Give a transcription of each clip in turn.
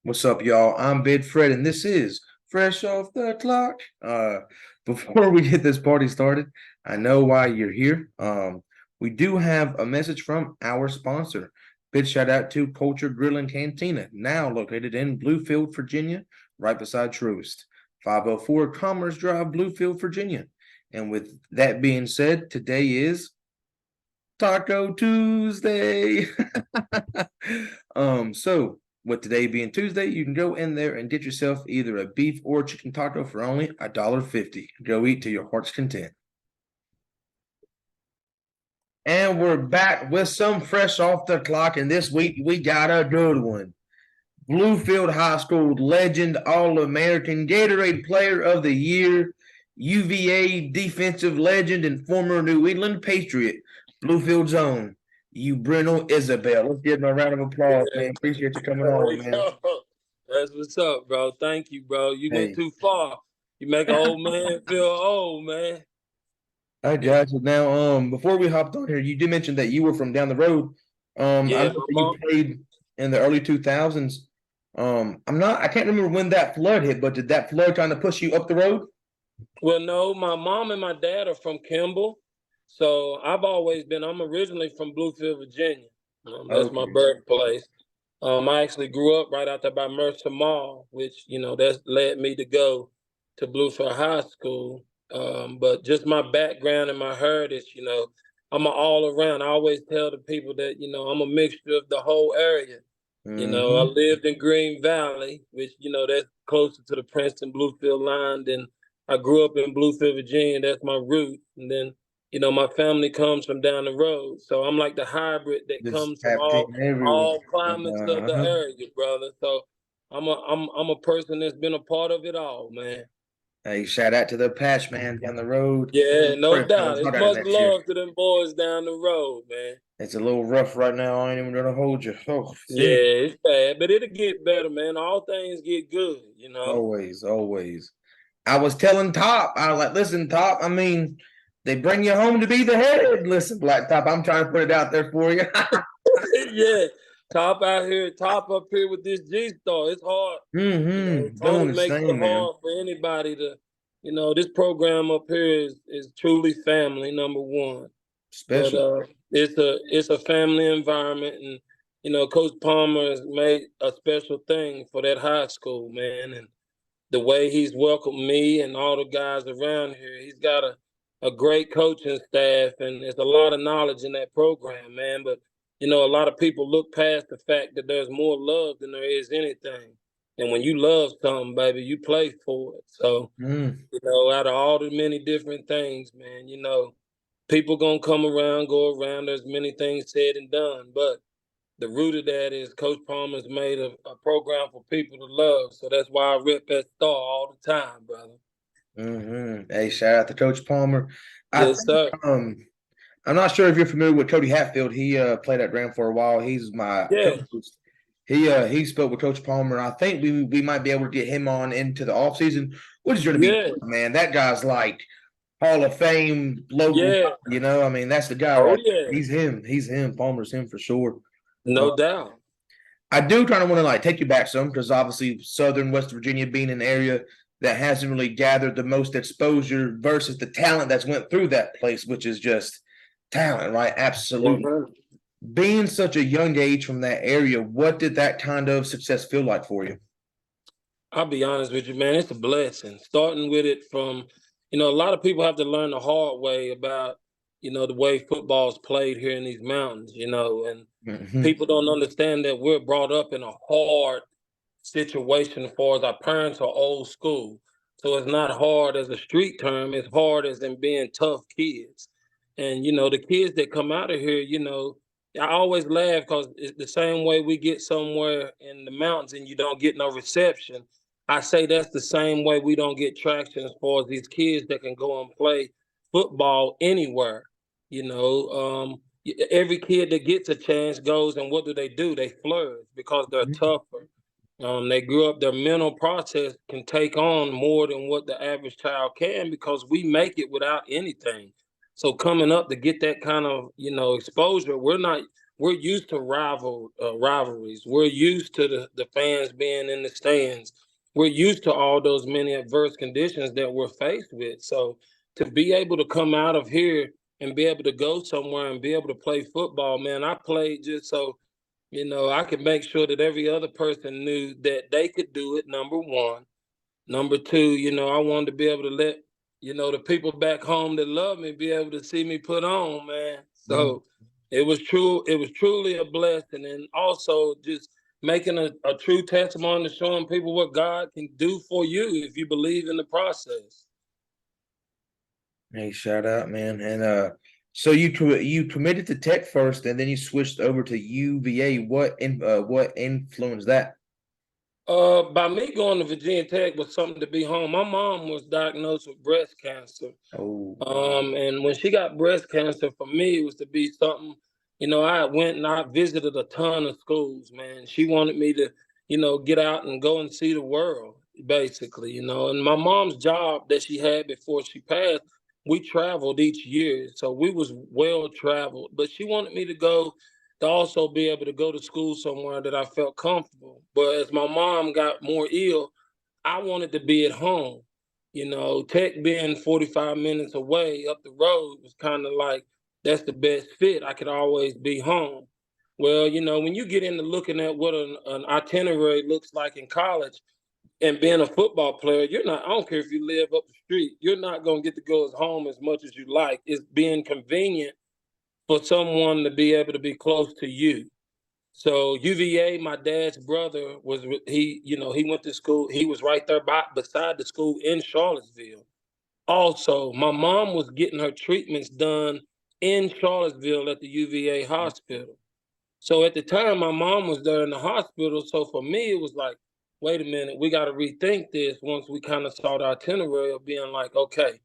What's up, y'all? I'm Big Fred, and this is Fresh Off the Clock. Before we get this party started, I know why you're here. We do have a message from our sponsor. Big shout out to Culture Grill and Cantina, now located in Bluefield, Virginia, right beside Truist. 504 Commerce Drive, Bluefield, Virginia. And with that being said, today is Taco Tuesday. So with today being Tuesday, you can go in there and get yourself either a beef or chicken taco for only $1.50. Go eat to your heart's content. And we're back with some fresh off the clock, and this week we got a good one. Bluefield High School legend, All-American, Gatorade Player of the Year, UVA defensive legend, and former New England Patriot, Bluefield's own, Yubrenal Isabelle. Let's give him a round of applause, man. Appreciate you coming on, man. That's what's up, bro. Thank you, bro. You went too far. You make an old man feel old, man. I got you. Now, before we hopped on here, you did mention that you were from down the road. I know that you played in the early 2000s. I can't remember when that flood hit, but did that flood kind of push you up the road? Well, no, my mom and my dad are from Kimball. So I'm originally from Bluefield, Virginia. That's my birthplace. I actually grew up right out there by Mercer Mall, which, that's led me to go to Bluefield High School. But just my background and my heritage, I'm an all around. I always tell the people that, I'm a mixture of the whole area. I lived in Green Valley, which, that's closer to the Princeton Bluefield line. Then I grew up in Bluefield, Virginia. That's my root. And then, my family comes from down the road. So I'm like the hybrid that comes from all climates of the area, brother. So I'm a person that's been a part of it all, man. Hey, shout out to the Patch man down the road. Yeah, no doubt. It's much love to them boys down the road, man. It's a little rough right now. I ain't even gonna hold you. Oh, yeah, it's bad, but it'll get better, man. All things get good, Always. I was telling Top, I was like, listen, Top, I mean, they bring you home to be the head. Listen, Black Top, I'm trying to put it out there for you. Yeah. Top up here with this G-Star. It's hard. Doing makes it hard for anybody to, this program up here is truly family, number one. Special. But it's a family environment, and Coach Palmer has made a special thing for that high school, man. And the way he's welcomed me and all the guys around here, he's got a great coaching staff, and there's a lot of knowledge in that program, man. But a lot of people look past the fact that there's more love than there is anything. And when you love something, baby, you play for it. So, out of all the many different things, man, people gonna come around, go around. There's many things said and done, but the root of that is Coach Palmer's made a program for people to love. So that's why I rep that star all the time, brother. Hey, shout out to Coach Palmer. Yes, sir. I'm not sure if you're familiar with Cody Hatfield. He played at Graham for a while. He's my coach. He spoke with Coach Palmer. I think we might be able to get him on into the offseason, which is going to be good, man. That guy's like Hall of Fame local. I mean, that's the guy. Right? He's him. Palmer's him for sure. No doubt. I do kind of want to take you back some, because obviously Southern West Virginia being an area that hasn't really gathered the most exposure versus the talent that's went through that place, which is just talent, right? Absolutely. Being such a young age from that area, what did that kind of success feel like for you? I'll be honest with you, man. It's a blessing. Starting with it from, a lot of people have to learn the hard way about, the way football is played here in these mountains, and people don't understand that we're brought up in a hard situation as far as our parents are old school. So it's not hard as a street term. It's hard as in being tough kids. And, the kids that come out of here, I always laugh because it's the same way we get somewhere in the mountains and you don't get no reception. I say that's the same way we don't get traction as far as these kids that can go and play football anywhere. Every kid that gets a chance goes, and what do? They flourish because they're tougher. They grew up, their mental process can take on more than what the average child can because we make it without anything. So coming up to get that kind of, exposure, we're not we're used to rivalries. We're used to the fans being in the stands. We're used to all those many adverse conditions that we're faced with. So to be able to come out of here and be able to go somewhere and be able to play football, man, I played just so, I could make sure that every other person knew that they could do it, number one. Number two, I wanted to be able to let, the people back home that love me be able to see me put on, man. Mm. So it was truly a blessing. And also just making a true testimony to showing people what God can do for you if you believe in the process. Hey, shout out, man. And so you committed to Tech first, and then you switched over to UVA. What influenced that? By me going to Virginia Tech was something to be home. My mom was diagnosed with breast cancer. Oh, And when she got breast cancer, for me, it was to be something, I went and I visited a ton of schools, man. She wanted me to, get out and go and see the world, basically, and my mom's job that she had before she passed, we traveled each year. So we was well traveled, but she wanted me to go to also be able to go to school somewhere that I felt comfortable. But as my mom got more ill, I wanted to be at home. Tech being 45 minutes away up the road was kind of like that's the best fit. I could always be home. Well, when you get into looking at what an itinerary looks like in college and being a football player, I don't care if you live up the street, you're not going to get to go as home as much as you like. It's being convenient for someone to be able to be close to you. So UVA, my dad's brother he went to school. He was right there beside the school in Charlottesville. Also, my mom was getting her treatments done in Charlottesville at the UVA hospital. So at the time, my mom was there in the hospital. So for me, it was like, wait a minute, we got to rethink this once we kind of saw the itinerary of being like, okay,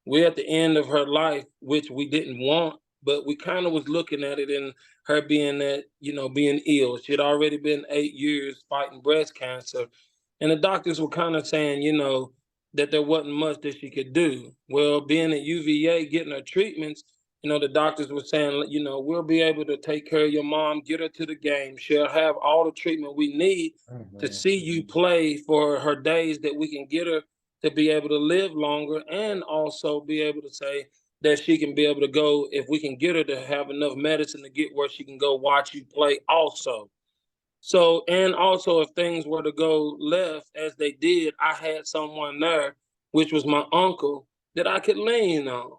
we're at the end of her life, which we didn't want, but we kind of was looking at it in her being being ill. She had already been 8 years fighting breast cancer. And the doctors were kind of saying, that there wasn't much that she could do. Well, being at UVA, getting her treatments, the doctors were saying, we'll be able to take care of your mom, get her to the game. She'll have all the treatment we need to mhm. see you play for her days that we can get her to be able to live longer and also be able to say that she can be able to go if we can get her to have enough medicine to get where she can go watch you play also. So, and also if things were to go left as they did, I had someone there, which was my uncle, that I could lean on.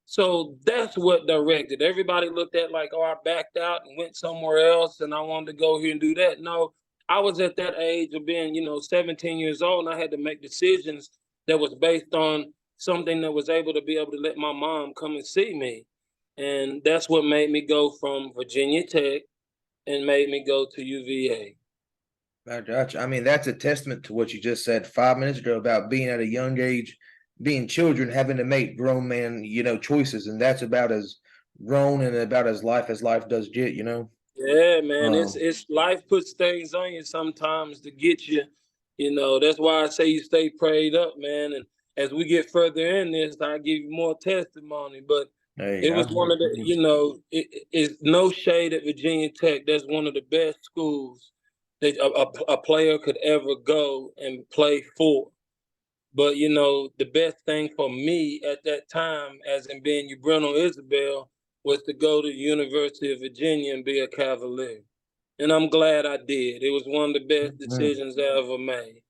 So that's what directed. Everybody looked at like, oh, I backed out and went somewhere else and I wanted to go here and do that. No, I was at that age of being, 17 years old, and I had to make decisions that was based on something that was able to be able to let my mom come and see me. And that's what made me go from Virginia Tech and made me go to UVA. I got you. I mean, that's a testament to what you just said 5 minutes ago about being at a young age, being children, having to make grown man, choices, and that's about as grown and about as life does get. Yeah, man, it's Um, it's life puts things on you sometimes to get you. That's why I say you stay prayed up, man. And as we get further in this, I give you more testimony. But hey, it was one of the, it's no shade at Virginia Tech. That's one of the best schools that a player could ever go and play for. But the best thing for me at that time, as in being Yubrenal Isabelle, was to go to the University of Virginia and be a Cavalier. And I'm glad I did. It was one of the best mhm. decisions I ever made.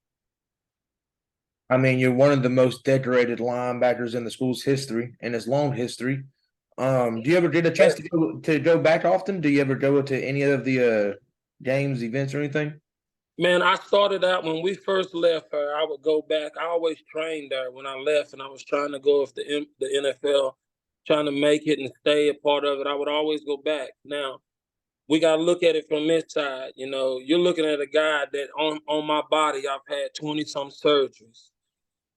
I mean, you're one of the most decorated linebackers in the school's history and its long history. Do you ever get a chance to go back often? Do you ever go to any of the games, events, or anything? Man, I started out when we first left her. I would go back. I always trained there when I left, and I was trying to go with the NFL, trying to make it and stay a part of it. I would always go back. Now we got to look at it from this side. You're looking at a guy that on my body, I've had 20 some surgeries.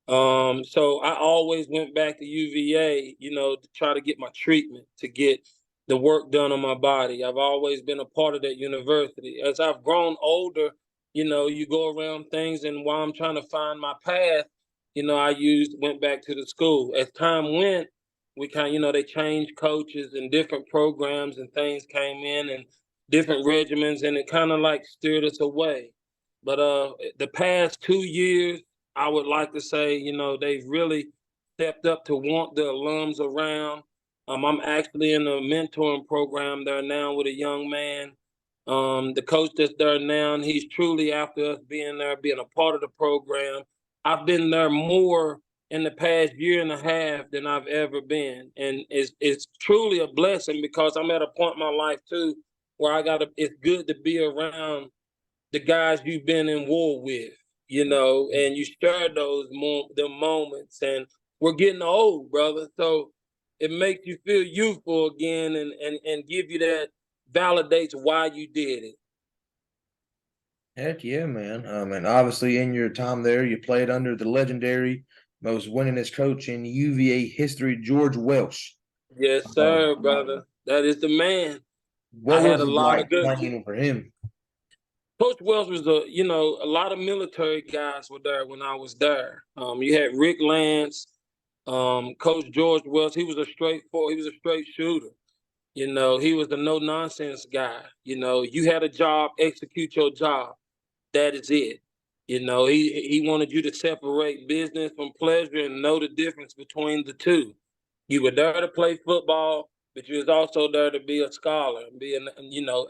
So I always went back to UVA, to try to get my treatment, to get the work done on my body. I've always been a part of that university. As I've grown older, you go around things, and while I'm trying to find my path, went back to the school. As time went, we they changed coaches and different programs and things came in, and different regimens, and it kind of like steered us away. But the past 2 years, I would like to say, they've really stepped up to want the alums around. I'm actually in a mentoring program there now with a young man. The coach that's there now, and he's truly, after us being there, being a part of the program. I've been there more in the past year and a half than I've ever been, and it's truly a blessing because I'm at a point in my life too where it's good to be around the guys you've been in war with, and you share them moments. And we're getting old, brother, so it makes you feel youthful again, and give you that validates why you did it. Heck yeah, man. And obviously in your time there, you played under the legendary, most winningest coach in UVA history, George Welsh. Yes, sir, brother. That is the man. What I had was a it lot like of good. playing for him? Coach Wells was a lot of military guys were there when I was there. You had Rick Lance, Coach George Wells. He was a straight shooter. He was the no nonsense guy. You had a job, execute your job. That is it. He wanted you to separate business from pleasure and know the difference between the two. You were there to play football, but you was also there to be a scholar.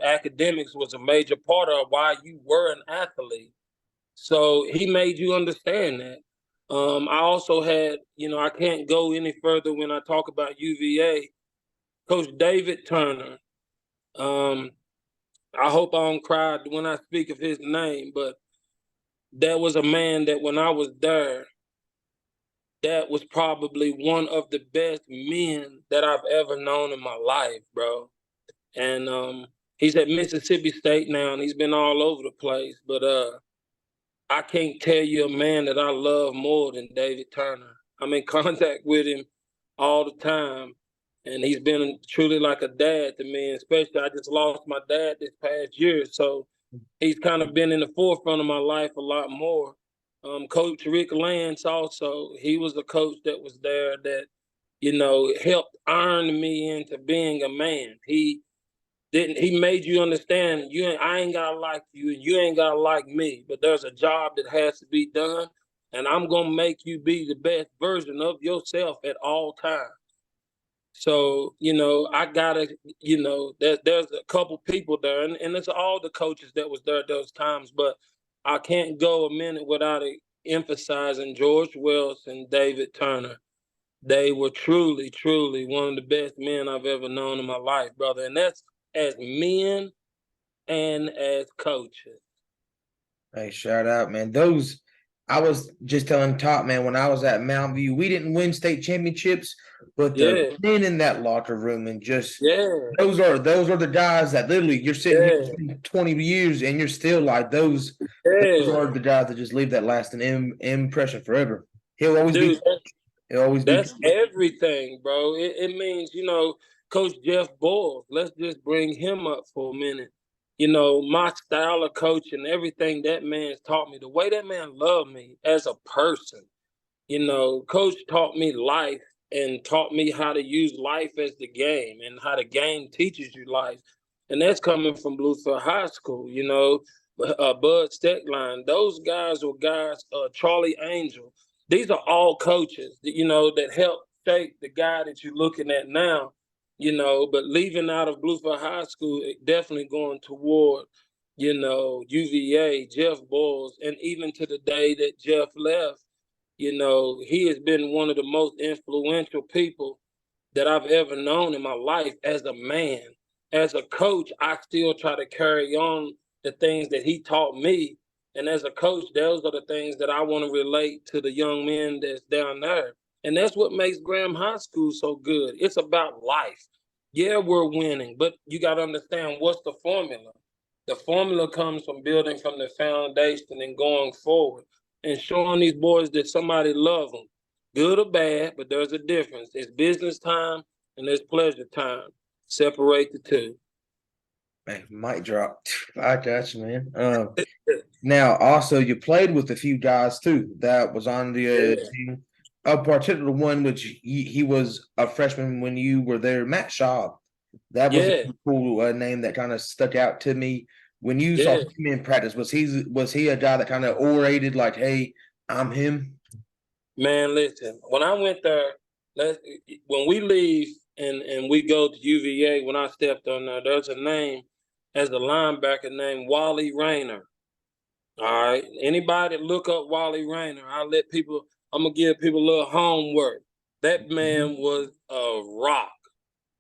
Academics was a major part of why you were an athlete. So he made you understand that. I also had, I can't go any further when I talk about UVA. Coach David Turner. I hope I don't cry when I speak of his name, but that was a man that when I was there, that was probably one of the best men that I've ever known in my life, bro. And he's at Mississippi State now, and he's been all over the place. But I can't tell you a man that I love more than David Turner. I'm in contact with him all the time, and he's been truly like a dad to me. Especially, I just lost my dad this past year, so he's kind of been in the forefront of my life a lot more. Coach Rick Lance also, he was a coach that was there that, helped iron me into being a man. He made you understand I ain't gotta like you and you ain't gotta like me, but there's a job that has to be done, and I'm gonna make you be the best version of yourself at all times. So, I gotta, there's a couple people there, and it's all the coaches that was there at those times, but I can't go a minute without emphasizing George Wells and David Turner. They were truly, truly one of the best men I've ever known in my life, brother. And that's as men and as coaches. Hey, shout out, man. I was just telling Top, man, when I was at Mountain View, we didn't win state championships, but the men in that locker room and just those are the guys that literally you're sitting here 20 years and you're still like those are the guys that just leave that lasting impression forever. He'll always be. He'll always be. That's everything, bro. It means, Coach Jeff Boyle. Let's just bring him up for a minute. My style of coaching, everything that man's taught me, the way that man loved me as a person. Coach taught me life and taught me how to use life as the game and how the game teaches you life. And that's coming from Bluefield High School, Bud Steckline. Those guys were guys, Charlie Angel. These are all coaches, that help shape the guy that you're looking at now, but leaving out of Bluefield High School, definitely going toward, UVA, Jeff Boyles, and even to the day that Jeff left, he has been one of the most influential people that I've ever known in my life as a man. As a coach, I still try to carry on the things that he taught me. And as a coach, those are the things that I want to relate to the young men that's down there. And that's what makes Graham High School so good. It's about life. Yeah, we're winning, but you got to understand what's the formula. The formula comes from building from the foundation and going forward and showing these boys that somebody loves them, good or bad, but there's a difference. It's business time and it's pleasure time. Separate the two. Man, mic drop. I got you, man. Now, also, you played with a few guys too that was on the team. A particular one, which he was a freshman when you were there, Matt Schaub. That was a Yeah, cool name that kind of stuck out to me. When you saw yeah. him in practice, was he a guy that kind of orated like, "Hey, I'm him"? Man, listen, when I went there, let when we leave and we go to UVA, when I stepped on there, there's a name as a linebacker named Wally Rayner. All right. Anybody look up Wally Rayner, I'm gonna give people a little homework. That man was a rock.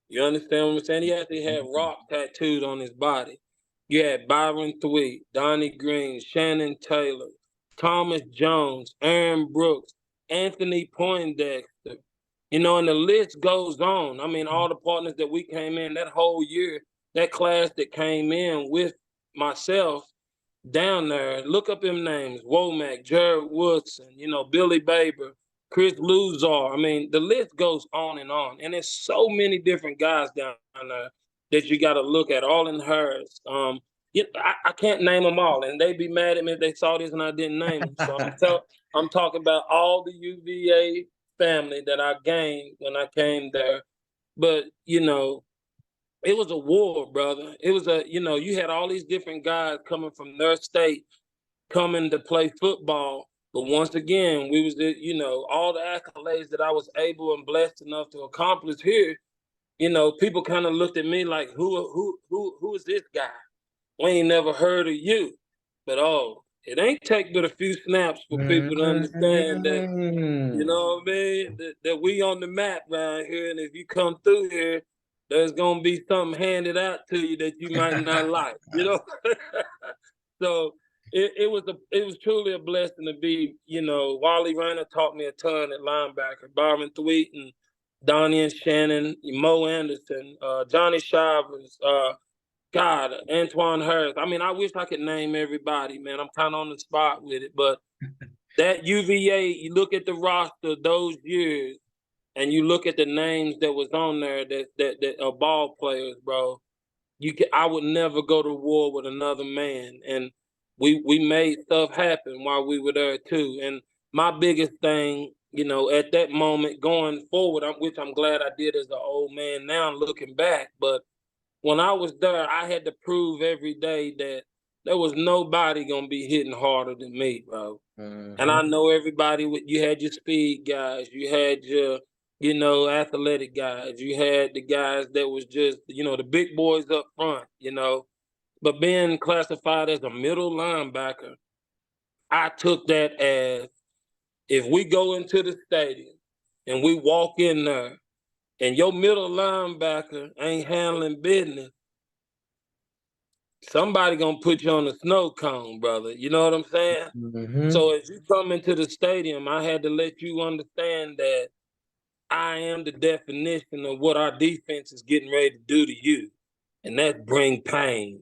You understand what I'm saying? He actually had rock tattooed on his body. You had Byron Thweet, Donnie Green, Shannon Taylor, Thomas Jones, Aaron Brooks, Anthony Poindexter. You know, and the list goes on. I mean, all the partners that we came in that whole year, that class that came in with myself down there, look up them names: Womack, Jared Woodson, Billy Baber, Chris Luzar. I mean, the list goes on, and there's so many different guys down there that you got to look at, all in hers. I can't name them all, and they'd be mad at me if they saw this and I didn't name them. So I'm talking about all the UVA family that I gained when I came there. But it was a war, brother. It was you had all these different guys coming from their state coming to play football. But once again, we was all the accolades that I was able and blessed enough to accomplish here. People kind of looked at me like, who is this guy? We ain't never heard of you. But it ain't take but a few snaps for people to understand that, you Mm. know what I mean? That we on the map around here, and if you come through here, there's gonna be something handed out to you that you might not like, So it was truly a blessing to be, Wally Rayner taught me a ton at linebacker. Byron Thweet and Donnie and Shannon, Mo Anderson, Johnny Shivers, God, Antoine Harris. I mean, I wish I could name everybody, man. I'm kind of on the spot with it, but that UVA, you look at the roster those years, and you look at the names that was on there that are ball players, bro. I would never go to war with another man, and we made stuff happen while we were there too. And my biggest thing, at that moment going forward, which I'm glad I did as an old man now looking back, but when I was there, I had to prove every day that there was nobody gonna be hitting harder than me, bro. And I know everybody. You had your speed guys, you had your, athletic guys, you had the guys that was just, the big boys up front. But being classified as a middle linebacker, I took that as, if we go into the stadium and we walk in there and your middle linebacker ain't handling business, somebody gonna put you on a snow cone, brother. You know what I'm saying? Mm-hmm. So as you come into the stadium, I had to let you understand that I am the definition of what our defense is getting ready to do to you, and that's bring pain.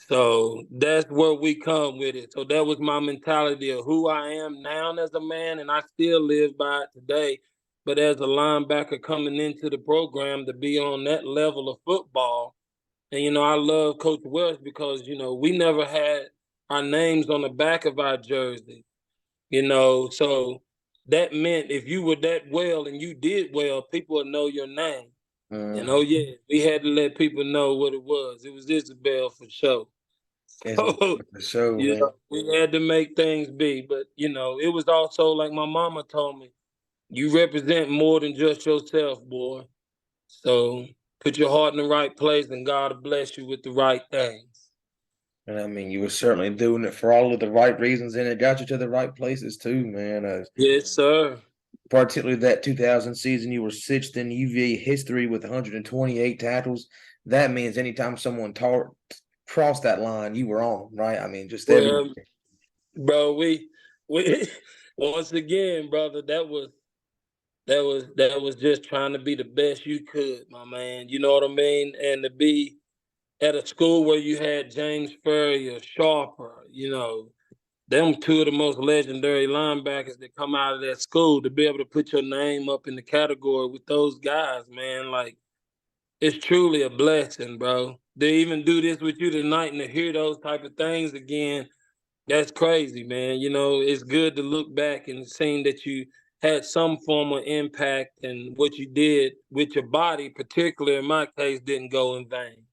So that's where we come with it. So that was my mentality of who I am now as a man, and I still live by it today. But as a linebacker coming into the program to be on that level of football, and I love Coach Welsh because we never had our names on the back of our jersey. So that meant if you were that well and you did well, people would know your name. And Mm. yeah, we had to let people know what it was. It was Isabelle for sure. It's So, for sure, man. we had to make things be. But, it was also like my mama told me, you represent more than just yourself, boy. So put your heart in the right place and God will bless you with the right things. And I mean, you were certainly doing it for all of the right reasons, and it got you to the right places too, man. Yes, sir. Particularly that 2000 season, you were sixth in UVA history with 128 tackles. That means anytime someone crossed that line, you were on them, right? I mean, just every. Well, bro, we once again, brother, that was just trying to be the best you could, my man. You know what I mean? And to be at a school where you had James Furrier, Sharper, them two of the most legendary linebackers that come out of that school, to be able to put your name up in the category with those guys, man, like, it's truly a blessing, bro. To even do this with you tonight and to hear those type of things again, that's crazy, man. It's good to look back and seeing that you had some form of impact, and what you did with your body, particularly in my case, didn't go in vain.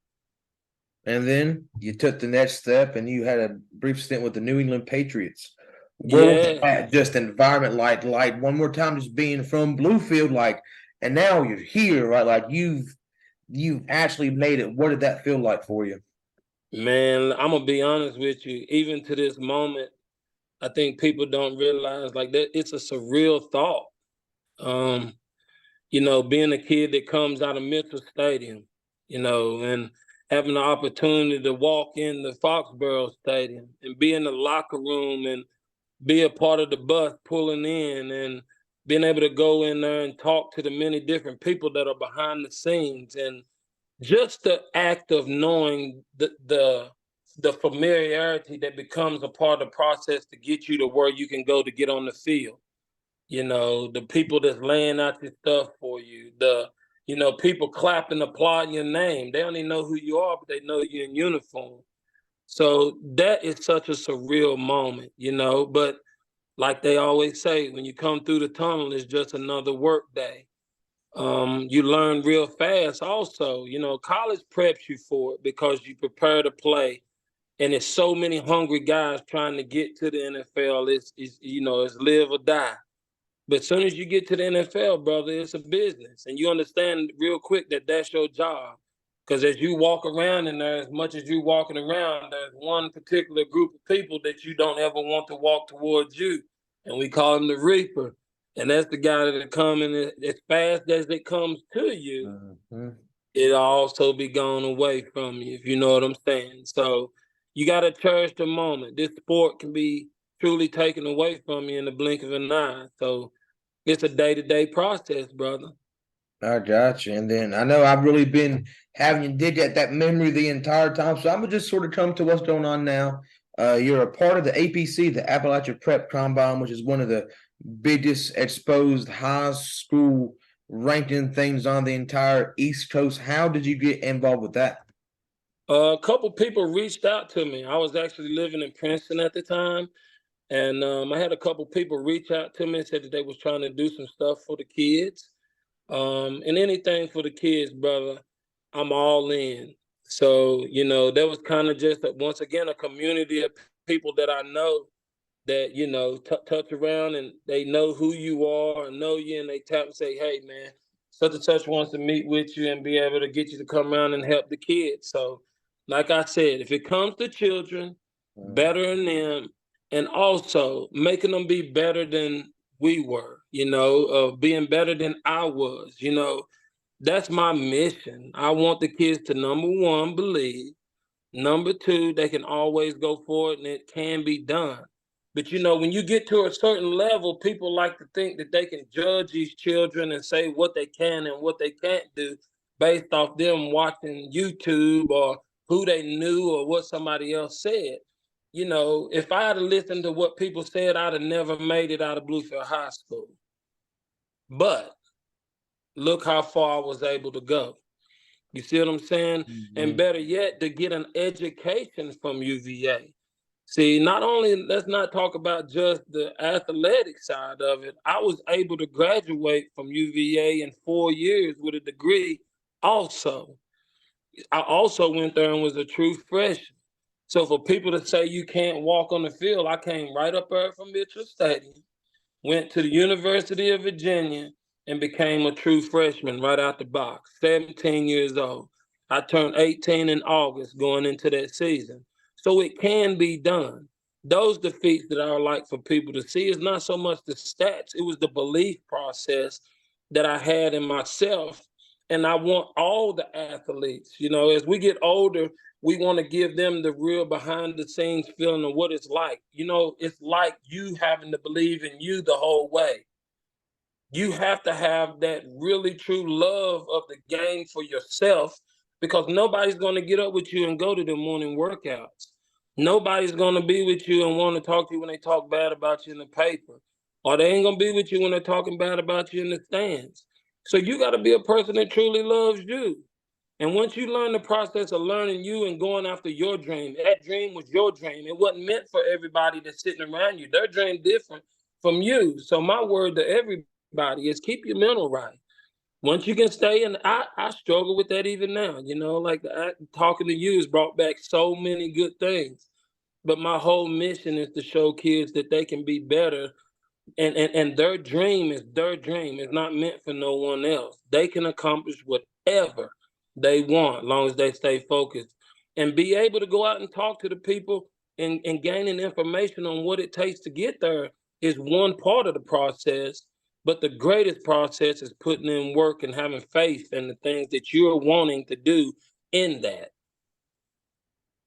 And then you took the next step and you had a brief stint with the New England Patriots. What was Yeah. that just environment like? Like one more time, just being from Bluefield, like, and now you're here, right? Like you've actually made it. What did that feel like for you? Man, I'm gonna be honest with you. Even to this moment, I think people don't realize like that it's a surreal thought. Um, being a kid that comes out of Mitchell Stadium, and having the opportunity to walk in the Foxborough Stadium and be in the locker room and be a part of the bus pulling in, and being able to go in there and talk to the many different people that are behind the scenes, and just the act of knowing the familiarity that becomes a part of the process to get you to where you can go to get on the field. The people that's laying out your stuff for you, people clapping, applauding your name. They don't even know who you are, but they know you're in uniform. So that is such a surreal moment, but like they always say, when you come through the tunnel, it's just another work day. You learn real fast also. College preps you for it because you prepare to play. And it's so many hungry guys trying to get to the NFL. It's live or die. But as soon as you get to the NFL, brother, it's a business. And you understand real quick that that's your job. Because as you walk around in there, as much as you're walking around, there's one particular group of people that you don't ever want to walk towards you. And we call them the Reaper. And that's the guy that'll come in as fast as it comes to you. It'll also be gone away from you, if you know what I'm saying. So you got to cherish the moment. This sport can be truly taken away from you in the blink of an eye. So it's a day-to-day process, brother. I got you. And then I know I've really been having you dig at that memory the entire time. So I'm gonna just sort of come to what's going on now. You're a part of the APC, the Appalachia Prep Combine, which is one of the biggest exposed high school ranking things on the entire East Coast. How did you get involved with that? A couple people reached out to me. I was actually living in Princeton at the time, and I had a couple people reach out to me and said that they was trying to do some stuff for the kids. And anything for the kids, brother, I'm all in. So, there was kind of just, once again, a community of people that I know that, touch around and they know who you are and know you, and they tap and say, hey, man, such and such wants to meet with you and be able to get you to come around and help the kids. So, like I said, if it comes to children, bettering them, and also making them be better than we were, being better than I was, that's my mission. I want the kids to, number one, believe. Number two, they can always go forward and it can be done. But when you get to a certain level, people like to think that they can judge these children and say what they can and what they can't do based off them watching YouTube or who they knew or what somebody else said. If I had listened to what people said, I'd have never made it out of Bluefield High School. But look how far I was able to go. You see what I'm saying? And better yet, to get an education from UVA. See, not only, let's not talk about just the athletic side of it. I was able to graduate from UVA in 4 years with a degree also. I also went there and was a true freshman. So for people to say you can't walk on the field, I came right up there from Mitchell Stadium, went to the University of Virginia, and became a true freshman right out the box, 17 years old. I turned 18 in August going into that season. So it can be done. Those defeats that I would like for people to see is not so much the stats, it was the belief process that I had in myself. And I want all the athletes, as we get older, we want to give them the real behind the scenes feeling of what it's like. It's like you having to believe in you the whole way. You have to have that really true love of the game for yourself, because nobody's going to get up with you and go to the morning workouts. Nobody's going to be with you and want to talk to you when they talk bad about you in the paper. Or they ain't going to be with you when they're talking bad about you in the stands. So you got to be a person that truly loves you. And once you learn the process of learning you and going after your dream, that dream was your dream. It wasn't meant for everybody that's sitting around you. Their dream different. from you. So my word to everybody is keep your mental right. Once you can stay in, I struggle with that even now. Like talking to you has brought back so many good things. But my whole mission is to show kids that they can be better, and their dream is their dream. It's not meant for no one else. They can accomplish whatever they want, as long as they stay focused and be able to go out and talk to the people and gaining information on what it takes to get there is one part of the process. But the greatest process is putting in work and having faith in the things that you're wanting to do in that.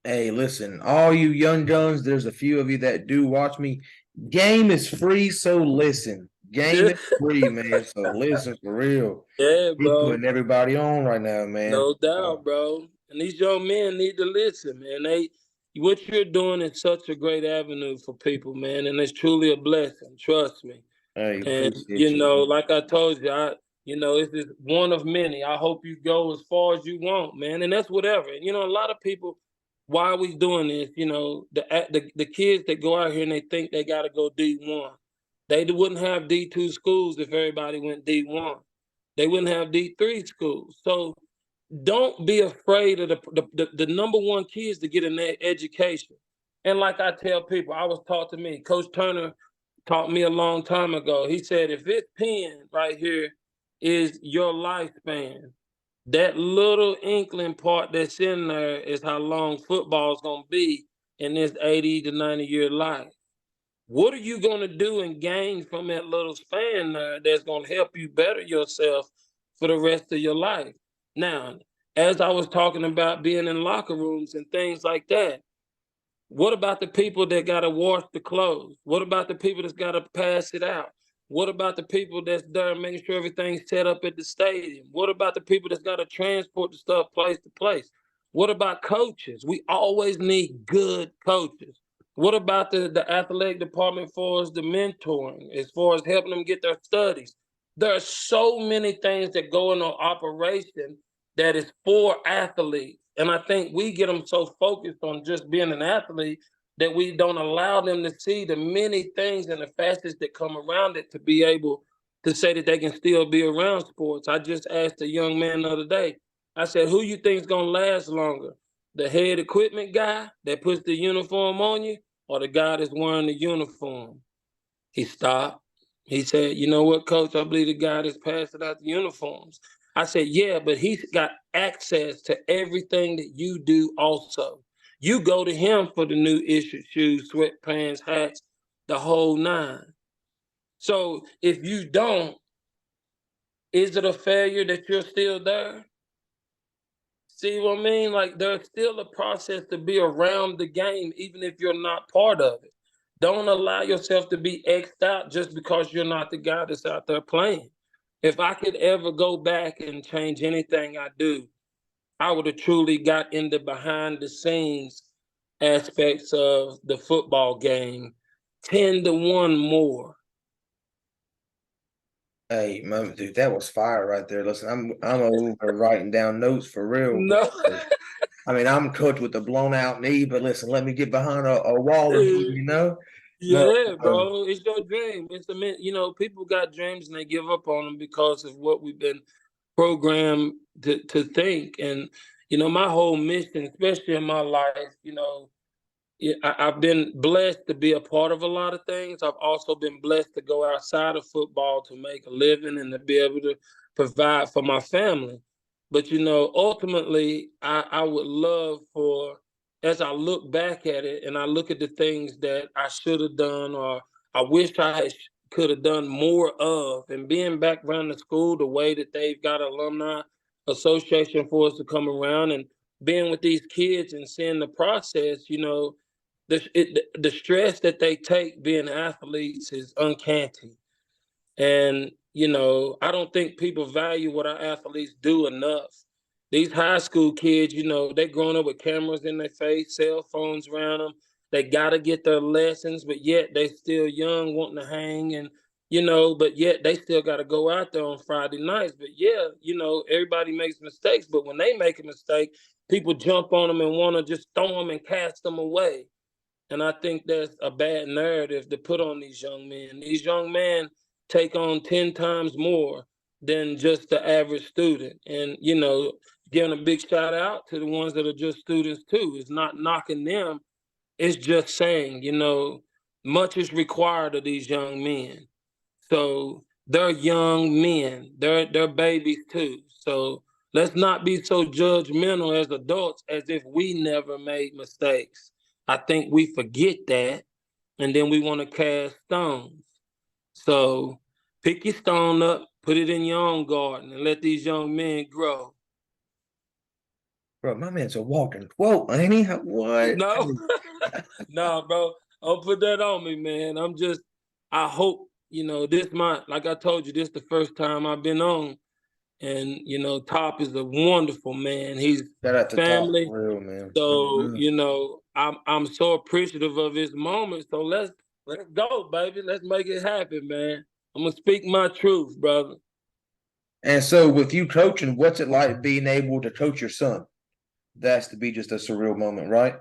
Hey, listen, all you young guns, there's a few of you that do watch me. Game is free, so listen. Game is free, man. So listen for real. Yeah, We bro. putting everybody on right now, man. No doubt, bro. And these young men need to listen, man. What you're doing is such a great avenue for people, man, and it's truly a blessing. Trust me. Hey, And appreciate you. like I told you, it's just one of many. I hope you go as far as you want, man. And that's whatever. And a lot of people, why we doing this? The kids that go out here and they think they got to go D1. They wouldn't have D2 schools if everybody went D1. They wouldn't have D3 schools. So don't be afraid of the number one key is to get an education. And like I tell people, I was taught to me, Coach Turner taught me a long time ago. He said, if this pen right here is your lifespan, that little inkling part that's in there is how long football is going to be in this 80 to 90-year life. What are you going to do and gain from that little span there that's going to help you better yourself for the rest of your life? Now, as I was talking about being in locker rooms and things like that, what about the people that got to wash the clothes? What about the people that's got to pass it out? What about the people that's there making sure everything's set up at the stadium? What about the people that's got to transport the stuff place to place? What about coaches? We always need good coaches. What about the athletic department for the mentoring, as far as helping them get their studies? There are so many things that go into operation that is for athletes. And I think we get them so focused on just being an athlete that we don't allow them to see the many things and the facets that come around it to be able to say that they can still be around sports. I just asked a young man the other day, I said, who you think is going to last longer? The head equipment guy that puts the uniform on you, or the guy that's wearing the uniform? He stopped. He said, you know what, Coach? I believe the guy that's passing out the uniforms. I said, yeah, but he's got access to everything that you do also. You go to him for the new issue, shoes, sweatpants, hats, the whole nine. So if you don't, is it a failure that you're still there? See what I mean? Like, there's still a process to be around the game, even if you're not part of it. Don't allow yourself to be X'd out just because you're not the guy that's out there playing. If I could ever go back and change anything I do, I would have truly got in the behind the scenes aspects of the football game 10-1 more. Hey, man, dude, that was fire right there. Listen, I'm over writing down notes for real. No. I mean, I'm cooked with a blown out knee, but listen, let me get behind a wall or two, No, Yeah, bro, it's your dream. People got dreams and they give up on them because of what we've been programmed to think. And my whole mission, especially in my life, I've been blessed to be a part of a lot of things. I've also been blessed to go outside of football to make a living and to be able to provide for my family. But, ultimately, I would love for, as I look back at it and I look at the things that I should have done or I wish I could have done more of, and being back around the school the way that they've got alumni association for us to come around and being with these kids and seeing the process, the stress that they take being athletes is uncanny. And, I don't think people value what our athletes do enough. These high school kids, they growing up with cameras in their face, cell phones around them. They got to get their lessons, but yet they still young, wanting to hang and, but yet they still got to go out there on Friday nights. But yeah, everybody makes mistakes, but when they make a mistake, people jump on them and want to just throw them and cast them away. And I think that's a bad narrative to put on these young men. These young men take on 10 times more than just the average student. And, giving a big shout out to the ones that are just students too. It's not knocking them. It's just saying, much is required of these young men. So they're young men. They're babies too. So let's not be so judgmental as adults as if we never made mistakes. I think we forget that, and then we want to cast stones. So pick your stone up, put it in your own garden, and let these young men grow. Bro, my man's a walking quote, ain't he? What? No, no, bro. Don't put that on me, man. I hope, like I told you, this is the first time I've been on. And, Top is a wonderful man. He's Shout out to Top, family. for real, man. So, Mhm. I'm so appreciative of his moment. So let's go, baby. Let's make it happen, man. I'm gonna speak my truth, brother. And so, with you coaching, what's it like being able to coach your son? That's to be just a surreal moment, right?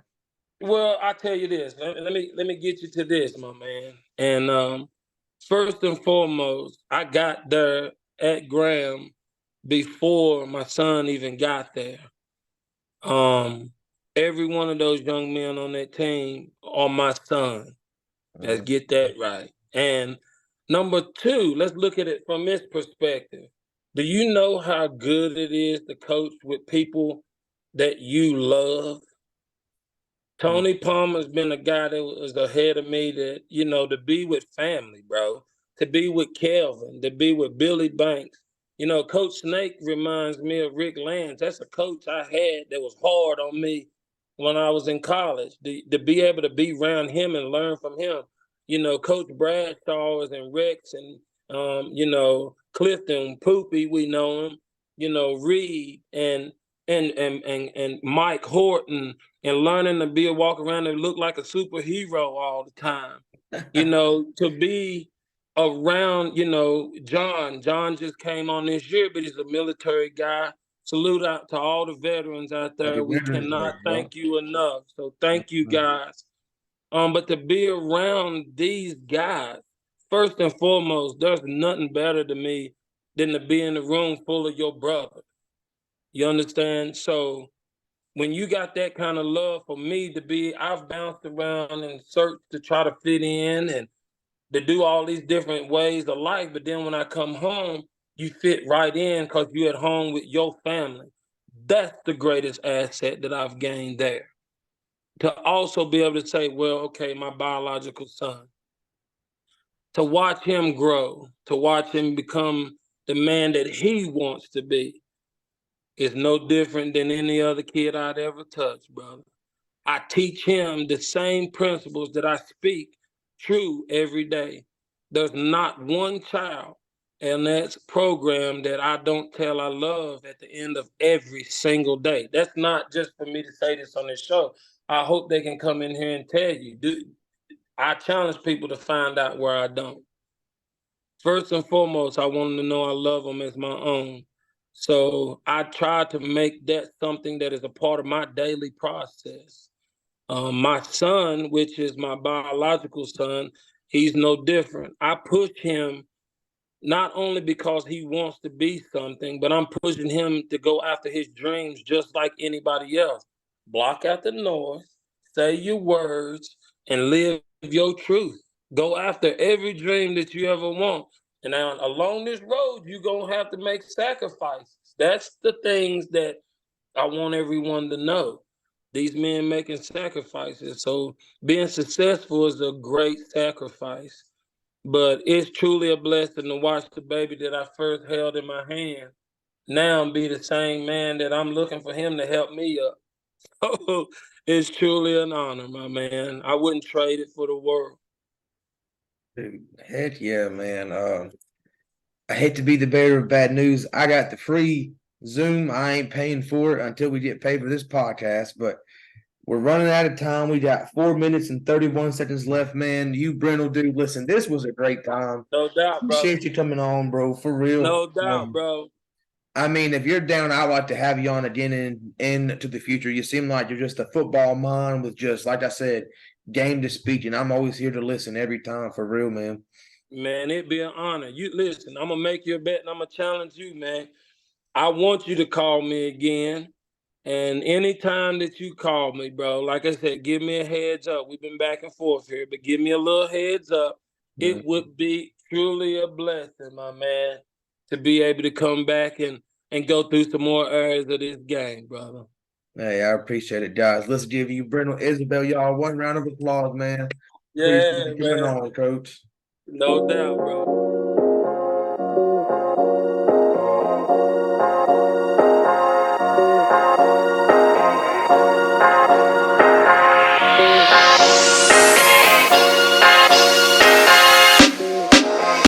Well, I tell you this. Let me get you to this, my man. And first and foremost, I got there at Graham before my son even got there. Every one of those young men on that team are my son. Let's get that right. And number two, let's look at it from this perspective. Do you know how good it is to coach with people that you love? Tony Palmer's been a guy that was ahead of me that, to be with family, bro, to be with Kelvin, to be with Billy Banks. Coach Snake reminds me of Rick Lance. That's a coach I had that was hard on me when I was in college. To be able to be around him and learn from him. Coach Bradshaw is in Rex and, Clifton, Poopy, we know him, Reed and Mike Horton and learning to be a walk around and look like a superhero all the time. To be around, John. John just came on this year, but he's a military guy. Salute out to all the veterans out Happy there. We Veterans Day, cannot bro. thank you enough. So thank you guys. But to be around these guys, first and foremost, there's nothing better to me than to be in a room full of your brother. You understand? So when you got that kind of love for me I've bounced around and searched to try to fit in and to do all these different ways of life. But then when I come home, you fit right in because you're at home with your family. That's the greatest asset that I've gained there. To also be able to say, well, okay, my biological son, to watch him grow, to watch him become the man that he wants to be is no different than any other kid I'd ever touched, brother. I teach him the same principles that I speak true every day. There's not one child in that program that I don't tell I love at the end of every single day. That's not just for me to say this on this show. I hope they can come in here and tell you. I challenge people to find out where I don't. First and foremost, I want them to know I love them as my own. So I try to make that something that is a part of my daily process. My son, which is my biological son, he's no different. I push him not only because he wants to be something, but I'm pushing him to go after his dreams just like anybody else. Block out the noise, say your words, and live your truth. Go after every dream that you ever want. And now along this road, you're going to have to make sacrifices. That's the things that I want everyone to know. These men making sacrifices. So being successful is a great sacrifice. But it's truly a blessing to watch the baby that I first held in my hand now be the same man that I'm looking for him to help me up. So it's truly an honor, my man. I wouldn't trade it for the world. Dude, heck yeah, man. I hate to be the bearer of bad news. I got the free Zoom. I ain't paying for it until we get paid for this podcast, but we're running out of time. We got 4 minutes and 31 seconds left, man. You, Brindle, dude, listen, this was a great time. No doubt, brother. Appreciate you coming on, bro, for real. No doubt, bro. I mean, if you're down, I'd like to have you on again into the future. You seem like you're just a football mind with just, like I said, game to speak, and I'm always here to listen every time, for real, man. Man, it'd be an honor. You listen, I'm gonna make you a bet and I'm gonna challenge you, man. I want you to call me again. And anytime that you call me, bro, like I said, give me a heads up. We've been back and forth here, but give me a little heads up. It would be truly a blessing, my man, to be able to come back and go through some more areas of this game, brother. Hey, I appreciate it, guys. Let's give Yubrenal Isabelle, y'all, one round of applause, man. Appreciate Yeah, you coming man. on, Coach. No doubt, bro.